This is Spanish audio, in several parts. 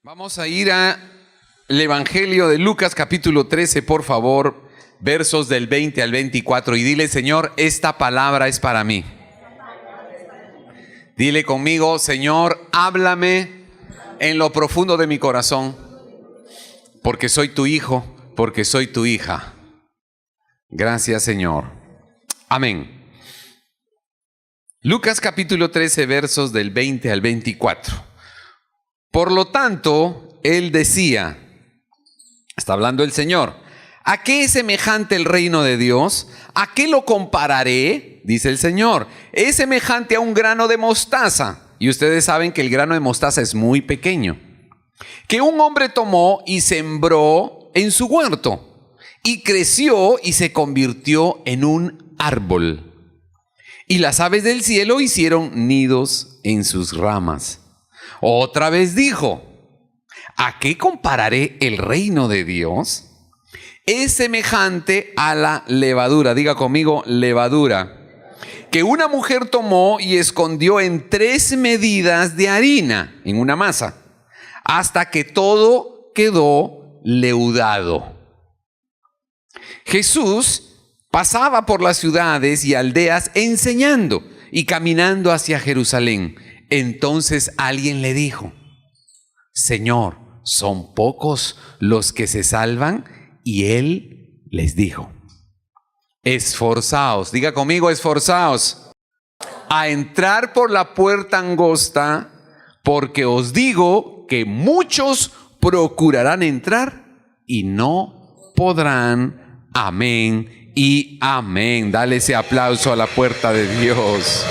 Vamos a ir al Evangelio de Lucas capítulo 13, por favor, versos del 20 al 24. Y dile, Señor, esta palabra es para mí. Dile conmigo, Señor, háblame en lo profundo de mi corazón, porque soy tu hijo, porque soy tu hija. Gracias, Señor. Amén. Lucas capítulo 13, versos del 20 al 24. Por lo tanto, él decía, está hablando el Señor, ¿a qué es semejante el reino de Dios? ¿A qué lo compararé? Dice el Señor, es semejante a un grano de mostaza. Y ustedes saben que el grano de mostaza es muy pequeño. Que un hombre tomó y sembró en su huerto. Y creció y se convirtió en un árbol. Y las aves del cielo hicieron nidos en sus ramas. Otra vez dijo, ¿a qué compararé el reino de Dios? Es semejante a la levadura, diga conmigo, levadura, que una mujer tomó y escondió en 3 medidas de harina en una masa, hasta que todo quedó leudado. Jesús pasaba por las ciudades y aldeas enseñando y caminando hacia Jerusalén. Entonces alguien le dijo, Señor, ¿son pocos los que se salvan? Y él les dijo, esforzaos, diga conmigo, esforzaos a entrar por la puerta angosta, porque os digo que muchos procurarán entrar y no podrán. Amén y amén. Dale ese aplauso a la puerta de Dios.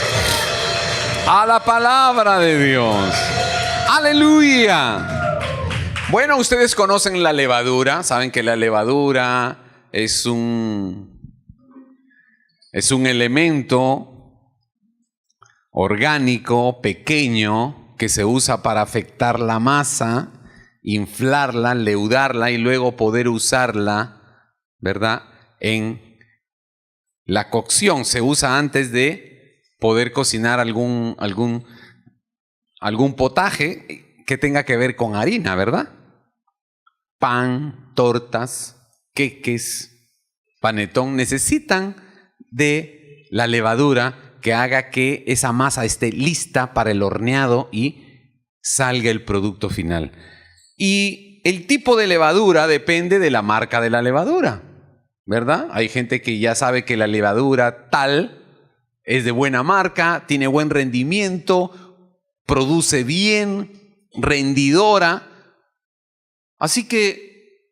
A la palabra de Dios. ¡Aleluya! Bueno, ustedes conocen la levadura. Saben que la levadura es un elemento orgánico pequeño que se usa para afectar la masa, inflarla, leudarla y luego poder usarla, ¿verdad? En la cocción. Se usa antes de poder cocinar algún potaje que tenga que ver con harina, ¿verdad? Pan, tortas, queques, panetón, necesitan de la levadura que haga que esa masa esté lista para el horneado y salga el producto final. Y el tipo de levadura depende de la marca de la levadura, ¿verdad? Hay gente que ya sabe que la levadura tal es de buena marca, tiene buen rendimiento, produce bien, rendidora. Así que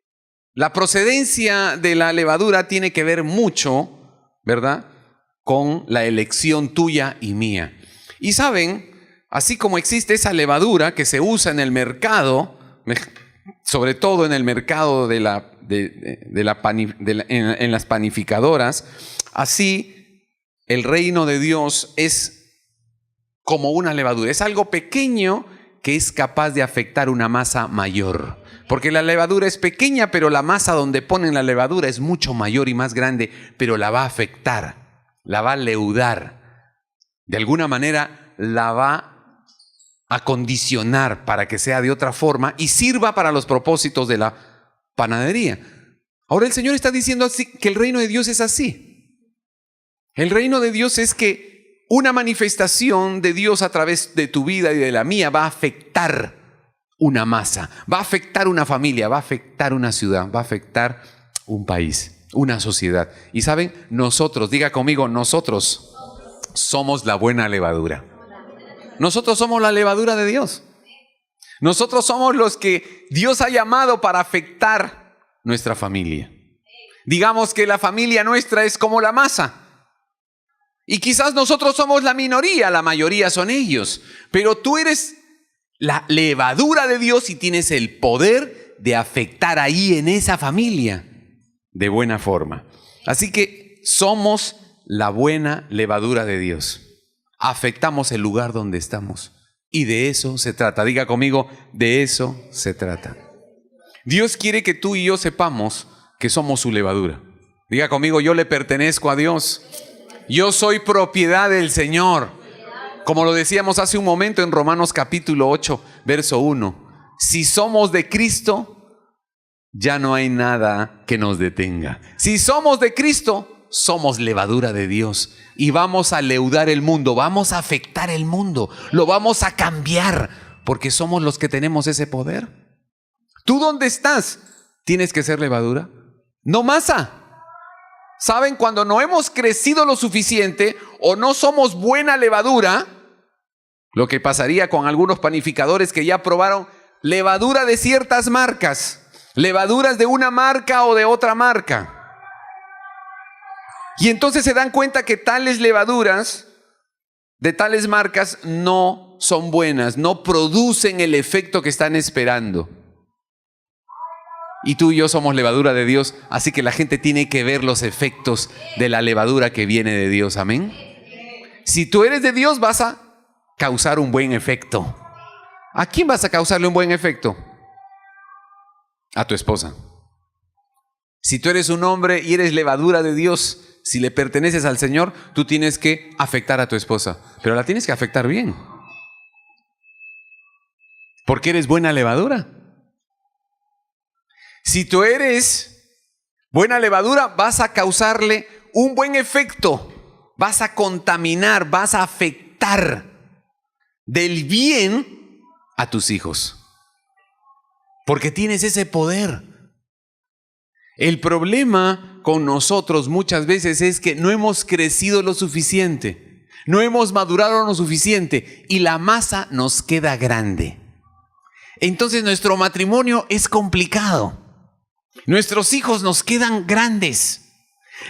la procedencia de la levadura tiene que ver mucho, ¿verdad?, con la elección tuya y mía. Y saben, así como existe esa levadura que se usa en el mercado, sobre todo en el mercado en las panificadoras, así el reino de Dios es como una levadura. Es algo pequeño que es capaz de afectar una masa mayor. Porque la levadura es pequeña, pero la masa donde ponen la levadura es mucho mayor y más grande, pero la va a afectar, la va a leudar. De alguna manera la va a condicionar para que sea de otra forma y sirva para los propósitos de la panadería. Ahora el Señor está diciendo así, que el reino de Dios es así. El reino de Dios es que una manifestación de Dios a través de tu vida y de la mía va a afectar una masa, va a afectar una familia, va a afectar una ciudad, va a afectar un país, una sociedad. Y saben, nosotros, diga conmigo, nosotros somos la buena levadura. Nosotros somos la levadura de Dios. Nosotros somos los que Dios ha llamado para afectar nuestra familia. Digamos que la familia nuestra es como la masa. Y quizás nosotros somos la minoría, la mayoría son ellos. Pero tú eres la levadura de Dios y tienes el poder de afectar ahí en esa familia de buena forma. Así que somos la buena levadura de Dios. Afectamos el lugar donde estamos. Y de eso se trata. Diga conmigo, de eso se trata. Dios quiere que tú y yo sepamos que somos su levadura. Diga conmigo, yo le pertenezco a Dios. Yo soy propiedad del Señor. Como lo decíamos hace un momento en Romanos capítulo 8, verso 1. Si somos de Cristo, ya no hay nada que nos detenga. Si somos de Cristo, somos levadura de Dios y vamos a leudar el mundo, vamos a afectar el mundo, lo vamos a cambiar, porque somos los que tenemos ese poder. ¿Tú dónde estás? ¿Tienes que ser levadura? No masa. ¿Saben? Cuando no hemos crecido lo suficiente o no somos buena levadura, lo que pasaría con algunos panificadores que ya probaron levadura de ciertas marcas, levaduras de una marca o de otra marca. Y entonces se dan cuenta que tales levaduras de tales marcas no son buenas, no producen el efecto que están esperando. Y tú y yo somos levadura de Dios, así que la gente tiene que ver los efectos de la levadura que viene de Dios. Amén. Si tú eres de Dios, vas a causar un buen efecto. ¿A quién vas a causarle un buen efecto? A tu esposa. Si tú eres un hombre y eres levadura de Dios, si le perteneces al Señor, tú tienes que afectar a tu esposa, pero la tienes que afectar bien, porque eres buena levadura. Si tú eres buena levadura, vas a causarle un buen efecto, vas a contaminar, vas a afectar del bien a tus hijos, porque tienes ese poder. El problema con nosotros muchas veces es que no hemos crecido lo suficiente, no hemos madurado lo suficiente y la masa nos queda grande. Entonces nuestro matrimonio es complicado. Nuestros hijos nos quedan grandes.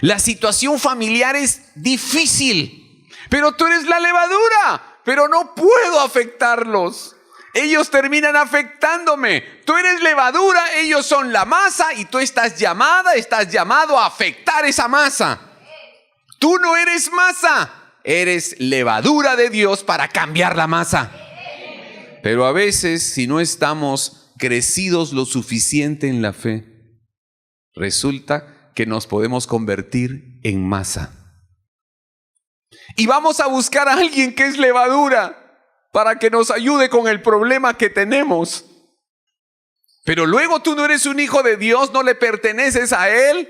La situación familiar es difícil. Pero tú eres la levadura, pero no puedo afectarlos. Ellos terminan afectándome. Tú eres levadura, ellos son la masa y tú estás llamado a afectar esa masa. Tú no eres masa, eres levadura de Dios para cambiar la masa. Pero a veces, si no estamos crecidos lo suficiente en la fe, resulta que nos podemos convertir en masa. Y vamos a buscar a alguien que es levadura para que nos ayude con el problema que tenemos. Pero luego tú no eres un hijo de Dios, no le perteneces a Él.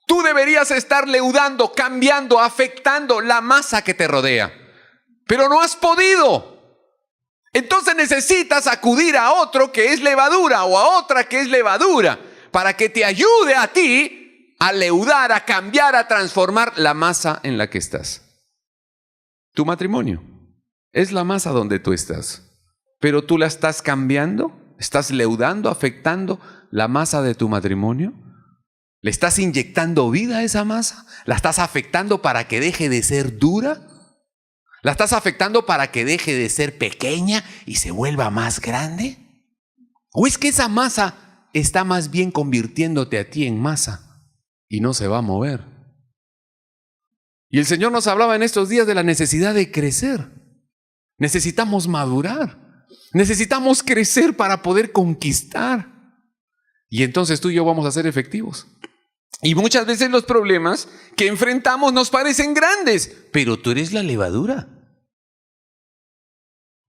Tú deberías estar leudando, cambiando, afectando la masa que te rodea. Pero no has podido. Entonces necesitas acudir a otro que es levadura o a otra que es levadura para que te ayude a ti a leudar, a cambiar, a transformar la masa en la que estás. Tu matrimonio es la masa donde tú estás, pero tú la estás cambiando, estás leudando, afectando la masa de tu matrimonio. ¿Le estás inyectando vida a esa masa? ¿La estás afectando para que deje de ser dura? ¿La estás afectando para que deje de ser pequeña y se vuelva más grande? ¿O es que esa masa está más bien convirtiéndote a ti en masa y no se va a mover? Y el Señor nos hablaba en estos días de la necesidad de crecer. Necesitamos madurar, necesitamos crecer para poder conquistar. Y entonces tú y yo vamos a ser efectivos. Y muchas veces los problemas que enfrentamos nos parecen grandes, pero tú eres la levadura.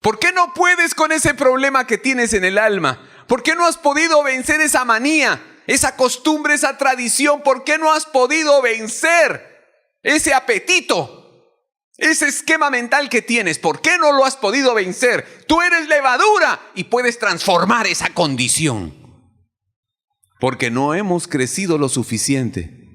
¿Por qué no puedes con ese problema que tienes en el alma? ¿Por qué no has podido vencer esa manía, esa costumbre, esa tradición? ¿Por qué no has podido vencer ese apetito? Ese esquema mental que tienes, ¿por qué no lo has podido vencer? Tú eres levadura y puedes transformar esa condición. Porque no hemos crecido lo suficiente.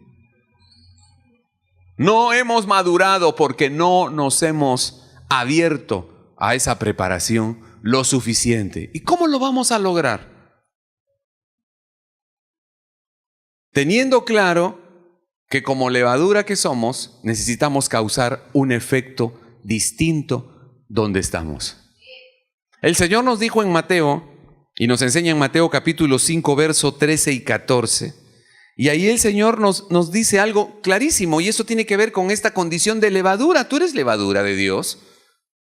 No hemos madurado porque no nos hemos abierto a esa preparación lo suficiente. ¿Y cómo lo vamos a lograr? Teniendo claro que como levadura que somos, necesitamos causar un efecto distinto donde estamos. El Señor nos dijo en Mateo, y nos enseña en Mateo capítulo 5, verso 13 y 14, y ahí el Señor nos dice algo clarísimo, y eso tiene que ver con esta condición de levadura. Tú eres levadura de Dios.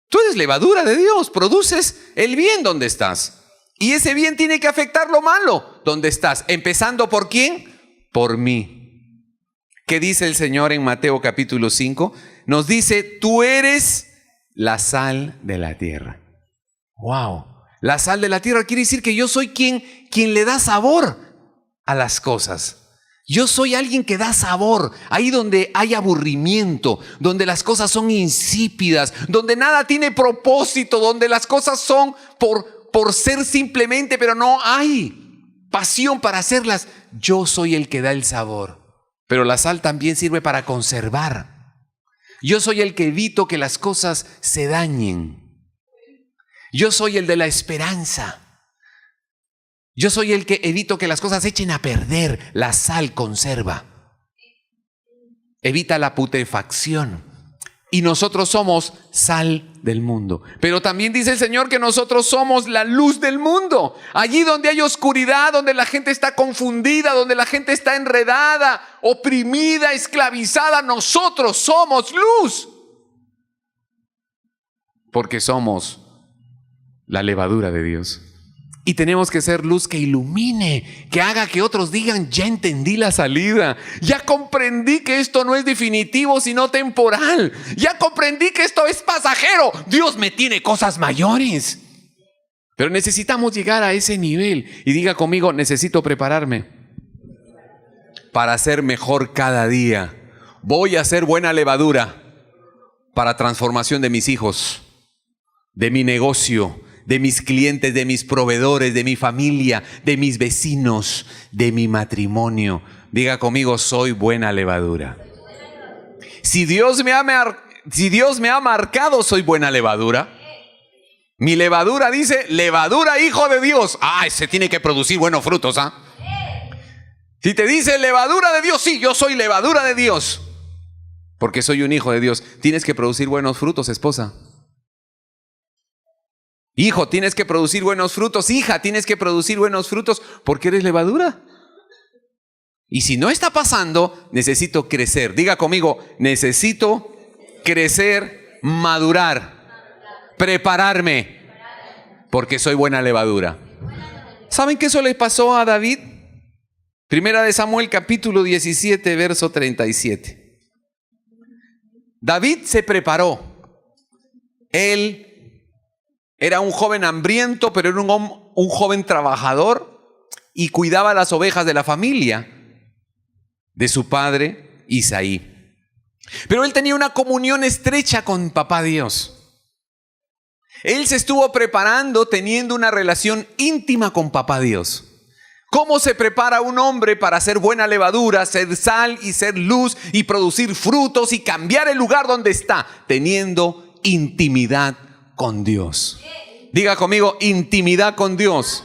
Tú eres levadura de Dios, produces el bien donde estás. Y ese bien tiene que afectar lo malo donde estás. Empezando ¿por quién? Por mí. ¿Qué dice el Señor en Mateo capítulo 5? Nos dice, tú eres la sal de la tierra. ¡Wow! La sal de la tierra quiere decir que yo soy quien le da sabor a las cosas. Yo soy alguien que da sabor, ahí donde hay aburrimiento, donde las cosas son insípidas, donde nada tiene propósito, donde las cosas son por ser simplemente, pero no hay pasión para hacerlas. Yo soy el que da el sabor. Pero la sal también sirve para conservar. Yo soy el que evito que las cosas se dañen. Yo soy el de la esperanza. Yo soy el que evito que las cosas se echen a perder. La sal conserva. Evita la putrefacción. Y nosotros somos sal del mundo. Pero también dice el Señor que nosotros somos la luz del mundo. Allí donde hay oscuridad, donde la gente está confundida, donde la gente está enredada, oprimida, esclavizada, nosotros somos luz. Porque somos la levadura de Dios. Y tenemos que ser luz que ilumine, que haga que otros digan, ya entendí la salida, ya comprendí que esto no es definitivo sino temporal, ya comprendí que esto es pasajero, Dios me tiene cosas mayores. Pero necesitamos llegar a ese nivel. Y diga conmigo, necesito prepararme para ser mejor cada día. Voy a ser buena levadura para transformación de mis hijos, de mi negocio, de mis clientes, de mis proveedores, de mi familia, de mis vecinos, de mi matrimonio. Diga conmigo, soy buena levadura. Si Dios me ha marcado, soy buena levadura. Mi levadura dice, levadura hijo de Dios. Ese tiene que producir buenos frutos, Si te dice levadura de Dios, sí, yo soy levadura de Dios. Porque soy un hijo de Dios. Tienes que producir buenos frutos, esposa. Hijo, tienes que producir buenos frutos. Hija, tienes que producir buenos frutos porque eres levadura. Y si no está pasando, necesito crecer. Diga conmigo, necesito crecer, madurar, prepararme, porque soy buena levadura. ¿Saben qué eso le pasó a David? Primera de Samuel, capítulo 17, verso 37. David se preparó. Él era un joven hambriento, pero era un joven trabajador y cuidaba las ovejas de la familia de su padre Isaí. Pero él tenía una comunión estrecha con papá Dios. Él se estuvo preparando teniendo una relación íntima con papá Dios. ¿Cómo se prepara un hombre para ser buena levadura, ser sal y ser luz y producir frutos y cambiar el lugar donde está? Teniendo intimidad con Dios. Diga conmigo, intimidad con Dios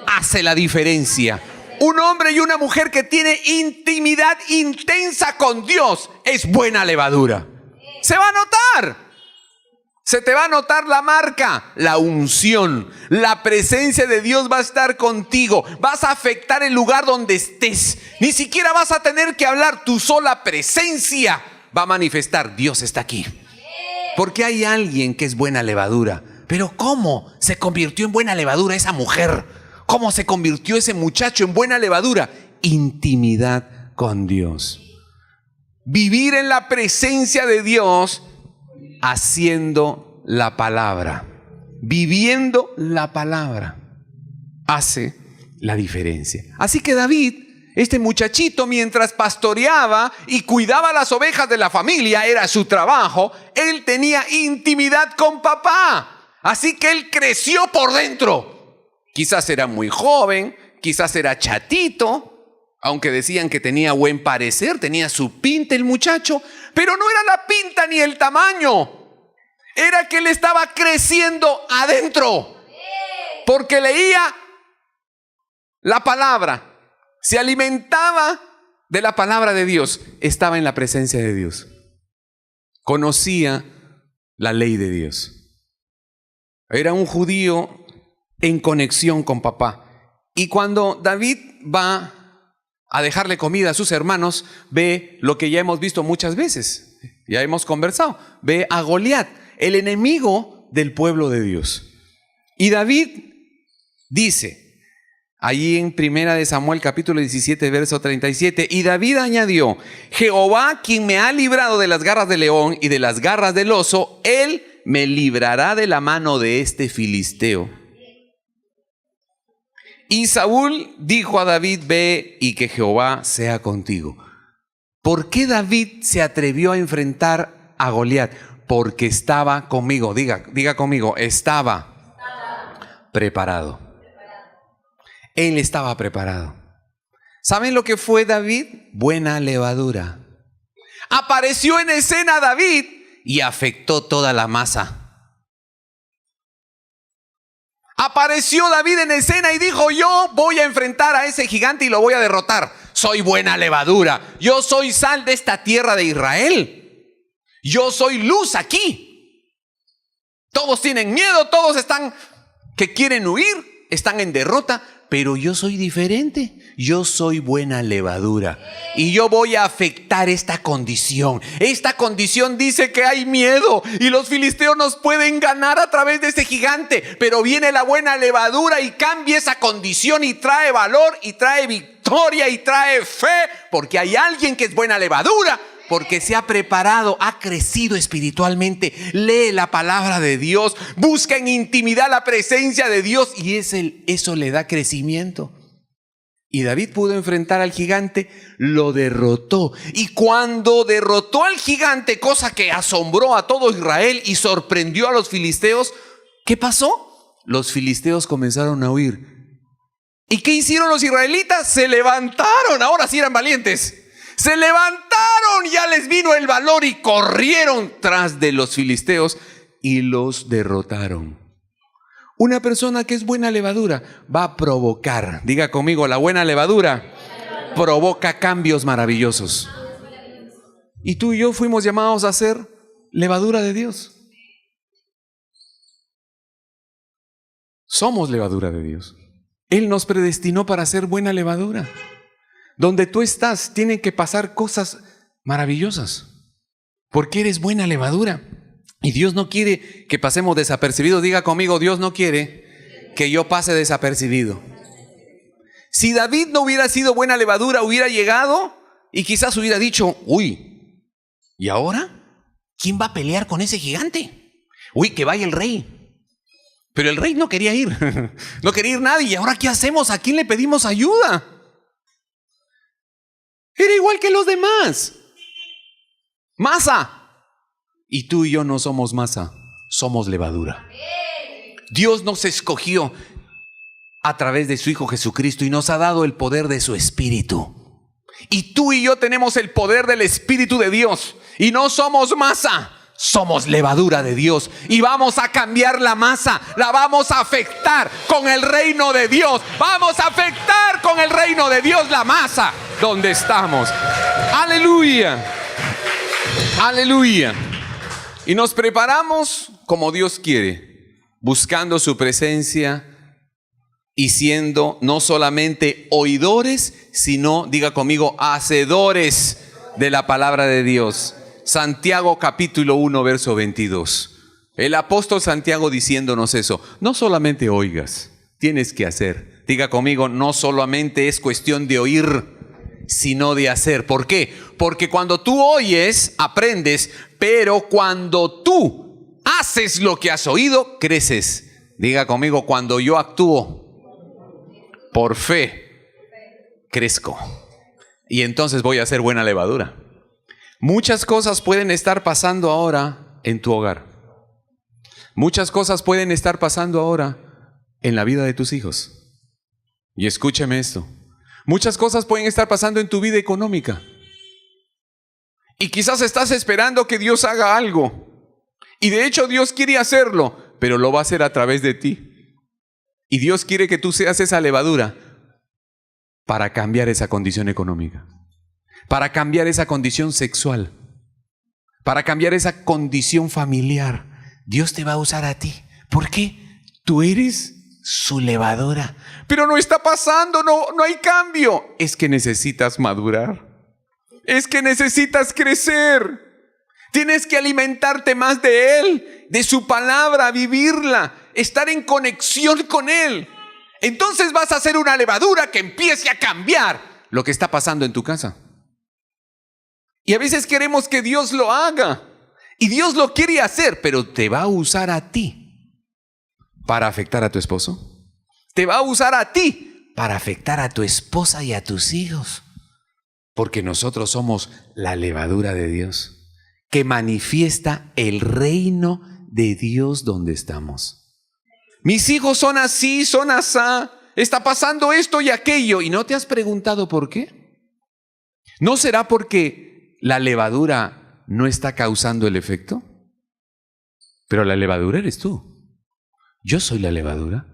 hace la diferencia. Un hombre y una mujer que tiene intimidad intensa con Dios es buena levadura. Se va a notar. Se te va a notar la marca, la unción, la presencia de Dios va a estar contigo. Vas a afectar el lugar donde estés. Ni siquiera vas a tener que hablar, tu sola presencia va a manifestar, Dios está aquí. Porque hay alguien que es buena levadura. Pero ¿cómo se convirtió en buena levadura esa mujer? ¿Cómo se convirtió ese muchacho en buena levadura? Intimidad con Dios. Vivir en la presencia de Dios haciendo la palabra. Viviendo la palabra hace la diferencia. Así que David, este muchachito, mientras pastoreaba y cuidaba las ovejas de la familia, era su trabajo, él tenía intimidad con papá. Así que él creció por dentro. Quizás era muy joven, quizás era chatito, aunque decían que tenía buen parecer, tenía su pinta el muchacho, pero no era la pinta ni el tamaño. Era que él estaba creciendo adentro, porque leía la palabra, se alimentaba de la palabra de Dios, estaba en la presencia de Dios, conocía la ley de Dios. Era un judío en conexión con papá. Y cuando David va a dejarle comida a sus hermanos, ve lo que ya hemos visto muchas veces, ya hemos conversado, ve a Goliat, el enemigo del pueblo de Dios. Y David dice, allí en Primera de Samuel capítulo 17 verso 37, y David añadió, Jehová quien me ha librado de las garras del león y de las garras del oso, él me librará de la mano de este filisteo. Y Saúl dijo a David: ve y que Jehová sea contigo. ¿Por qué David se atrevió a enfrentar a Goliat? Porque estaba conmigo. Diga conmigo, estaba preparado. Él estaba preparado. ¿Saben lo que fue David? Buena levadura. Apareció en escena David y afectó toda la masa. Apareció David en escena y dijo: yo voy a enfrentar a ese gigante y lo voy a derrotar. Soy buena levadura. Yo soy sal de esta tierra de Israel. Yo soy luz aquí. Todos tienen miedo, todos están que quieren huir, están en derrota, pero yo soy diferente. Yo soy buena levadura y yo voy a afectar esta condición. Esta condición dice que hay miedo y los filisteos nos pueden ganar a través de ese gigante, pero viene la buena levadura y cambia esa condición y trae valor y trae victoria y trae fe, porque hay alguien que es buena levadura, porque se ha preparado, ha crecido espiritualmente, lee la palabra de Dios, busca en intimidad la presencia de Dios y eso le da crecimiento. Y David pudo enfrentar al gigante, lo derrotó. Y cuando derrotó al gigante, cosa que asombró a todo Israel y sorprendió a los filisteos, ¿qué pasó? Los filisteos comenzaron a huir. ¿Y qué hicieron los israelitas? Se levantaron, ahora sí eran valientes. Se levantaron, ya les vino el valor y corrieron tras de los filisteos y los derrotaron. Una persona que es buena levadura va a provocar, diga conmigo, la buena levadura provoca cambios maravillosos. Y tú y yo fuimos llamados a ser levadura de Dios. Somos levadura de Dios. Él nos predestinó para ser buena levadura. Donde tú estás, tienen que pasar cosas maravillosas, porque eres buena levadura. Y Dios no quiere que pasemos desapercibidos. Diga conmigo, Dios no quiere que yo pase desapercibido. Si David no hubiera sido buena levadura, hubiera llegado y quizás hubiera dicho: uy, ¿y ahora? ¿Quién va a pelear con ese gigante? Uy, que vaya el rey. Pero el rey no quería ir. No quería ir nadie. ¿Y ahora qué hacemos? ¿A quién le pedimos ayuda? Era igual que los demás. Masa. Y tú y yo no somos masa, somos levadura. Dios nos escogió a través de su Hijo Jesucristo y nos ha dado el poder de su Espíritu. Y tú y yo tenemos el poder del Espíritu de Dios. Y no somos masa, somos levadura de Dios. Y vamos a cambiar la masa, la vamos a afectar con el reino de Dios. Vamos a afectar con el reino de Dios la masa donde estamos. Aleluya. Aleluya. Y nos preparamos como Dios quiere, buscando su presencia y siendo no solamente oidores, sino, diga conmigo, hacedores de la palabra de Dios. Santiago capítulo 1, verso 22. El apóstol Santiago diciéndonos eso: no solamente oigas, tienes que hacer. Diga conmigo, no solamente es cuestión de oír, sino de hacer. ¿Por qué? Porque cuando tú oyes, aprendes, pero cuando tú haces lo que has oído, creces. Diga conmigo, cuando yo actúo por fe, crezco. Y entonces voy a ser buena levadura. Muchas cosas pueden estar pasando ahora en tu hogar. Muchas cosas pueden estar pasando ahora en la vida de tus hijos. Y escúcheme esto. Muchas cosas pueden estar pasando en tu vida económica. Y quizás estás esperando que Dios haga algo. Y de hecho Dios quiere hacerlo, pero lo va a hacer a través de ti. Y Dios quiere que tú seas esa levadura para cambiar esa condición económica, para cambiar esa condición sexual, para cambiar esa condición familiar. Dios te va a usar a ti. ¿Por qué? Tú eres su levadura. Pero no está pasando, no hay cambio. Es que necesitas madurar. Es que necesitas crecer. Tienes que alimentarte más de Él, de su palabra, vivirla, estar en conexión con Él. Entonces vas a ser una levadura que empiece a cambiar lo que está pasando en tu casa. Y a veces queremos que Dios lo haga. Y Dios lo quiere hacer, pero te va a usar a ti para afectar a tu esposo. Te va a usar a ti para afectar a tu esposa y a tus hijos. Porque nosotros somos la levadura de Dios, que manifiesta el reino de Dios donde estamos. Mis hijos son así, son asá, está pasando esto y aquello. ¿Y no te has preguntado por qué? ¿No será porque la levadura no está causando el efecto? Pero la levadura eres tú. Yo soy la levadura.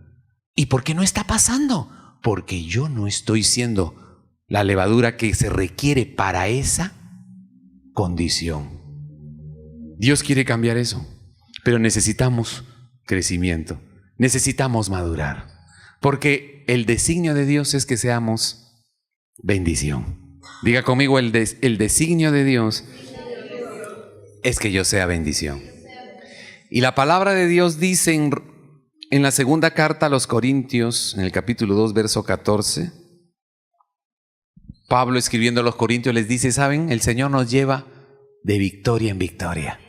¿Y por qué no está pasando? Porque yo no estoy siendo la levadura que se requiere para esa condición. Dios quiere cambiar eso, pero necesitamos crecimiento, necesitamos madurar, porque el designio de Dios es que seamos bendición. Diga conmigo, el designio de Dios es que yo sea bendición. Y la palabra de Dios dice en la segunda carta a los Corintios, en el capítulo 2, verso 14, Pablo escribiendo a los Corintios les dice, ¿saben? El Señor nos lleva de victoria en victoria.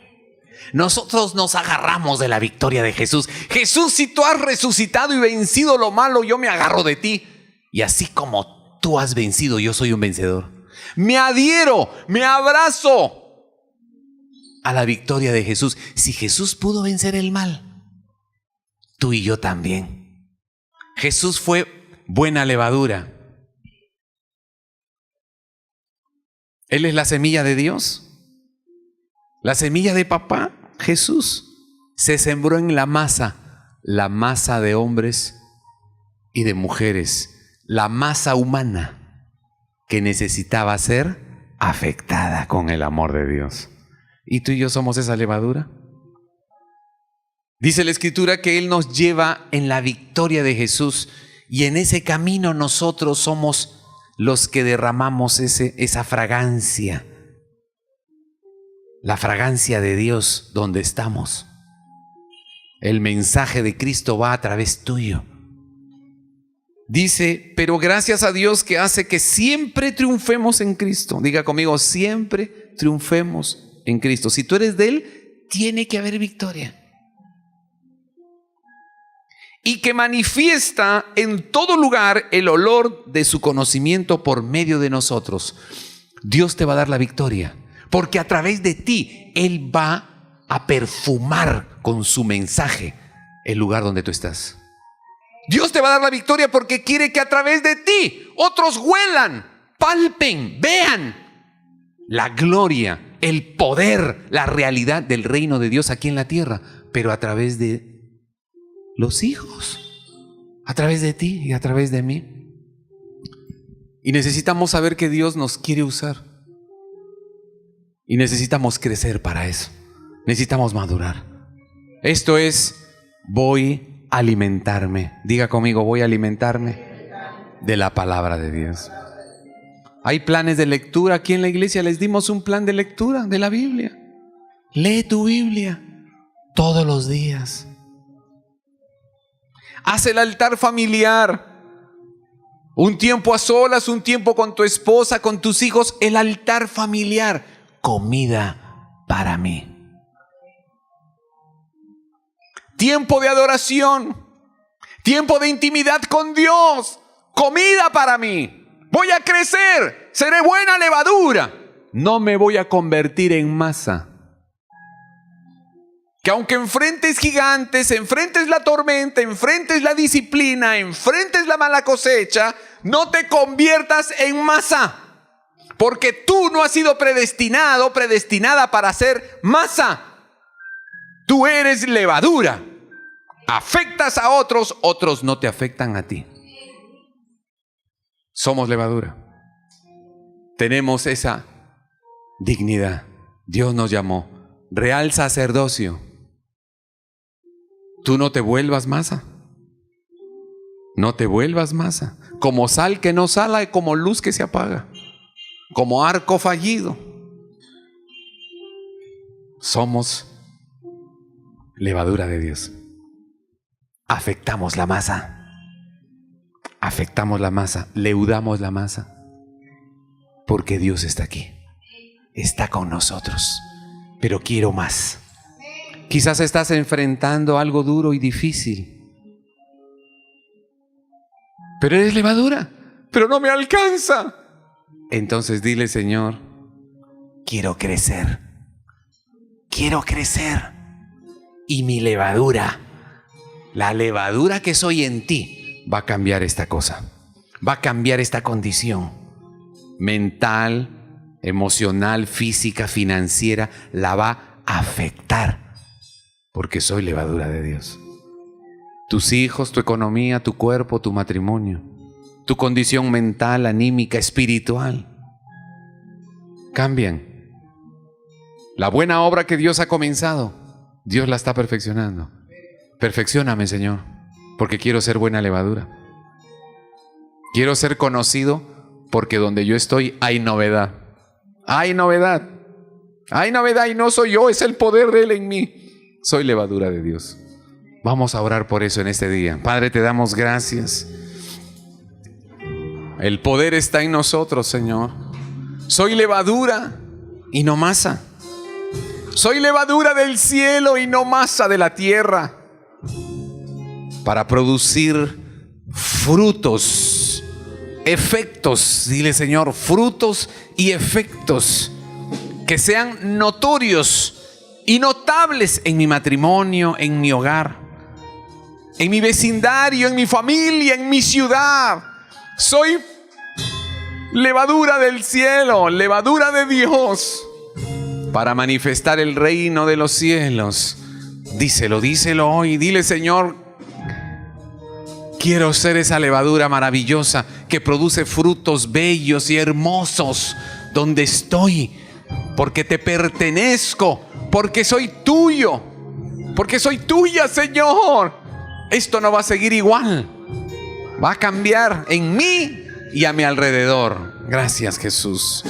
Nosotros nos agarramos de la victoria de Jesús. Jesús, si tú has resucitado y vencido lo malo, yo me agarro de ti. Y así como tú has vencido, yo soy un vencedor. Me adhiero, me abrazo a la victoria de Jesús. Si Jesús pudo vencer el mal, tú y yo también. Jesús fue buena levadura. Él es la semilla de Dios. La semilla de papá, Jesús, se sembró en la masa de hombres y de mujeres, la masa humana que necesitaba ser afectada con el amor de Dios. ¿Y tú y yo somos esa levadura? Dice la Escritura que Él nos lleva en la victoria de Jesús y en ese camino nosotros somos los que derramamos esa fragancia, la fragancia de Dios donde estamos. El mensaje de Cristo va a través tuyo. Dice, pero gracias a Dios que hace que siempre triunfemos en Cristo. Diga conmigo, siempre triunfemos en Cristo. Si tú eres de Él, tiene que haber victoria. Y que manifiesta en todo lugar el olor de su conocimiento por medio de nosotros. Dios te va a dar la victoria, porque a través de ti Él va a perfumar con su mensaje el lugar donde tú estás. Dios te va a dar la victoria porque quiere que a través de ti otros huelan, palpen, vean la gloria, el poder, la realidad del reino de Dios aquí en la tierra, pero a través de los hijos, a través de ti y a través de mí. Y necesitamos saber que Dios nos quiere usar. Y necesitamos crecer para eso. Necesitamos madurar. Esto es, voy a alimentarme. Diga conmigo, voy a alimentarme de la palabra de Dios. Hay planes de lectura. Aquí en la iglesia les dimos un plan de lectura de la Biblia. Lee tu Biblia todos los días. Haz el altar familiar. Un tiempo a solas, un tiempo con tu esposa, con tus hijos. El altar familiar. Comida para mí. Tiempo de adoración. Tiempo de intimidad con Dios. Comida para mí. Voy a crecer. Seré buena levadura. No me voy a convertir en masa. Que aunque enfrentes gigantes, enfrentes la tormenta, enfrentes la disciplina, enfrentes la mala cosecha, no te conviertas en masa. Porque tú no has sido predestinado, predestinada para ser masa. Tú eres levadura. Afectas a otros, otros no te afectan a ti. Somos levadura. Tenemos esa dignidad. Dios nos llamó real sacerdocio. Tú no te vuelvas masa. No te vuelvas masa. Como sal que no sala y como luz que se apaga. Como arco fallido. Somos levadura de Dios. Afectamos la masa. Afectamos la masa. Leudamos la masa. Porque Dios está aquí. Está con nosotros. Pero quiero más. Quizás estás enfrentando algo duro y difícil. Pero eres levadura, pero no me alcanza. Entonces dile, Señor, quiero crecer. Quiero crecer. Y mi levadura, la levadura que soy en ti, va a cambiar esta cosa. Va a cambiar esta condición mental, emocional, física, financiera. La va a afectar porque soy levadura de Dios. Tus hijos, tu economía, tu cuerpo, tu matrimonio, tu condición mental, anímica, espiritual, cambian. La buena obra que Dios ha comenzado, Dios la está perfeccionando. Perfeccióname, Señor, porque quiero ser buena levadura. Quiero ser conocido porque donde yo estoy hay novedad. Hay novedad. Hay novedad y no soy yo, es el poder de Él en mí. Soy levadura de Dios. Vamos a orar por eso en este día. Padre, te damos gracias. El poder está en nosotros, Señor. Soy levadura y no masa. Soy levadura del cielo y no masa de la tierra. Para producir frutos, efectos. Dile, Señor, frutos y efectos que sean notorios y notables en mi matrimonio, en mi hogar, en mi vecindario, en mi familia, en mi ciudad. Soy levadura del cielo, levadura de Dios, para manifestar el reino de los cielos. Díselo hoy. Dile, Señor, quiero ser esa levadura maravillosa que produce frutos bellos y hermosos donde estoy, porque te pertenezco, porque soy tuyo, porque soy tuya, Señor. Esto no va a seguir igual. Va a cambiar en mí y a mi alrededor. Gracias, Jesús.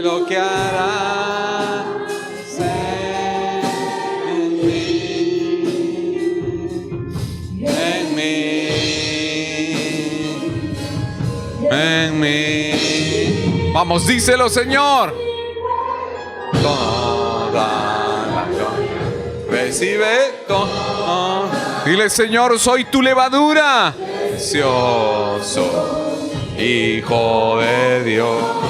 Lo que hará en mí. Vamos, díselo, Señor. Toda la gloria. Recibe todo. Dile, Señor, soy tu levadura. Precioso Hijo de Dios.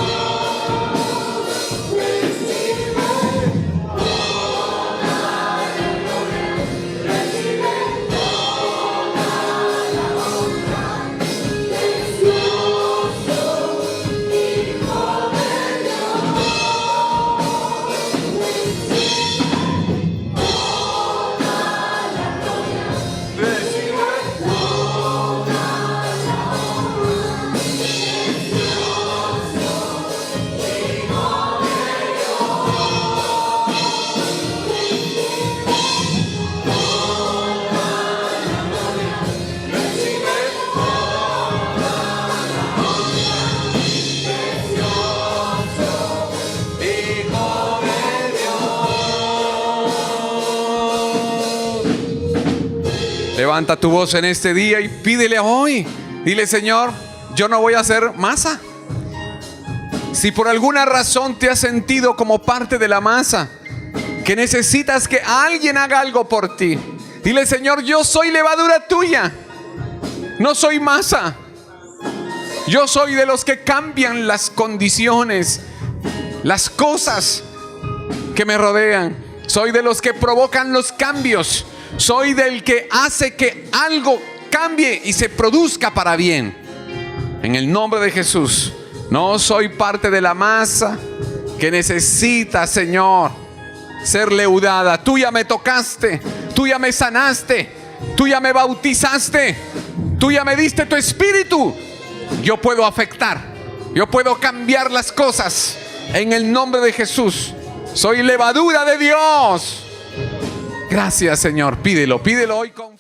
Levanta tu voz en este día y pídele hoy. Dile, Señor, yo no voy a hacer masa. Si por alguna razón te has sentido como parte de la masa, que necesitas que alguien haga algo por ti, dile, Señor, yo soy levadura tuya. No soy masa. Yo soy de los que cambian las condiciones, las cosas que me rodean. Soy de los que provocan los cambios. Soy del que hace que algo cambie y se produzca para bien. En el nombre de Jesús. No soy parte de la masa que necesita, Señor, ser leudada. Tú ya me tocaste, tú ya me sanaste, tú ya me bautizaste, tú ya me diste tu espíritu. Yo puedo afectar, yo puedo cambiar las cosas en el nombre de Jesús. Soy levadura de Dios. Gracias, Señor. Pídelo hoy con